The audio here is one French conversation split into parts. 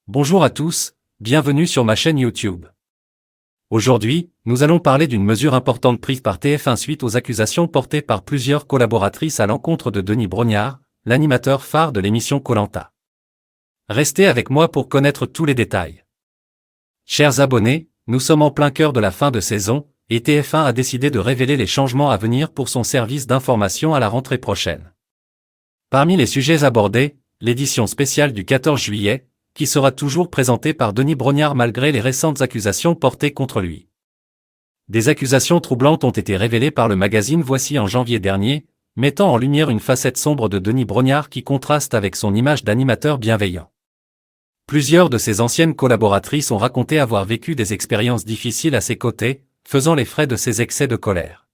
Bonjour à tous, bienvenue sur ma chaîne YouTube. Aujourd'hui, nous allons parler d'une mesure importante prise par TF1 suite aux accusations portées par plusieurs collaboratrices à l'encontre de Denis Brognard, l'animateur phare de l'émission Koh-Lanta. Restez avec moi pour connaître tous les détails. Chers abonnés, nous sommes en plein cœur de la fin de saison, et TF1 a décidé de révéler les changements à venir pour son service d'information à la rentrée prochaine. Parmi les sujets abordés, l'édition spéciale du 14 juillet, qui sera toujours présentée par Denis Brognard malgré les récentes accusations portées contre lui. Des accusations troublantes ont été révélées par le magazine Voici en janvier dernier, mettant en lumière une facette sombre de Denis Brognard qui contraste avec son image d'animateur bienveillant. Plusieurs de ses anciennes collaboratrices ont raconté avoir vécu des expériences difficiles à ses côtés, faisant les frais de ses excès de colère.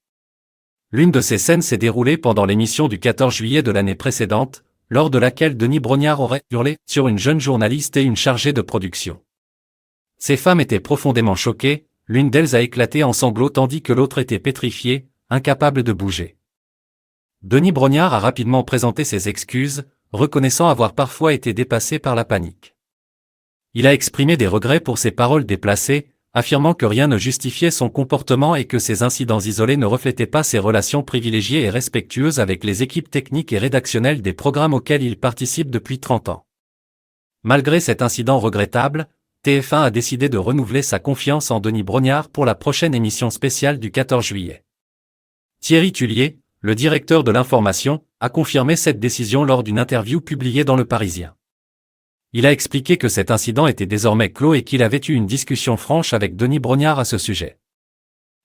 L'une de ces scènes s'est déroulée pendant l'émission du 14 juillet de l'année précédente, lors de laquelle Denis Brognard aurait hurlé sur une jeune journaliste et une chargée de production. Ces femmes étaient profondément choquées, l'une d'elles a éclaté en sanglots tandis que l'autre était pétrifiée, incapable de bouger. Denis Brognard a rapidement présenté ses excuses, reconnaissant avoir parfois été dépassé par la panique. Il a exprimé des regrets pour ses paroles déplacées, affirmant que rien ne justifiait son comportement et que ces incidents isolés ne reflétaient pas ses relations privilégiées et respectueuses avec les équipes techniques et rédactionnelles des programmes auxquels il participe depuis 30 ans. Malgré cet incident regrettable, TF1 a décidé de renouveler sa confiance en Denis Brognard pour la prochaine émission spéciale du 14 juillet. Thierry Tullier, le directeur de l'information, a confirmé cette décision lors d'une interview publiée dans Le Parisien. Il a expliqué que cet incident était désormais clos et qu'il avait eu une discussion franche avec Denis Brognard à ce sujet.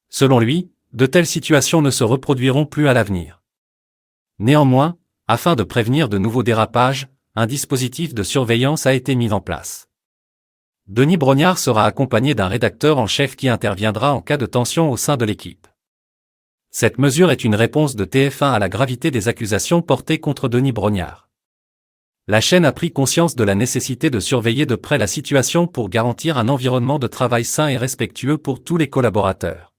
Selon lui, de telles situations ne se reproduiront plus à l'avenir. Néanmoins, afin de prévenir de nouveaux dérapages, un dispositif de surveillance a été mis en place. Denis Brognard sera accompagné d'un rédacteur en chef qui interviendra en cas de tension au sein de l'équipe. Cette mesure est une réponse de TF1 à la gravité des accusations portées contre Denis Brognard. La chaîne a pris conscience de la nécessité de surveiller de près la situation pour garantir un environnement de travail sain et respectueux pour tous les collaborateurs.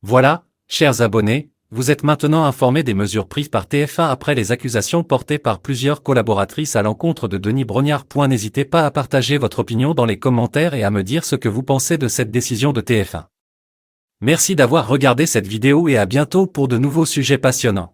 Voilà, chers abonnés, vous êtes maintenant informés des mesures prises par TF1 après les accusations portées par plusieurs collaboratrices à l'encontre de Denis Brognard. N'hésitez pas à partager votre opinion dans les commentaires et à me dire ce que vous pensez de cette décision de TF1. Merci d'avoir regardé cette vidéo et à bientôt pour de nouveaux sujets passionnants.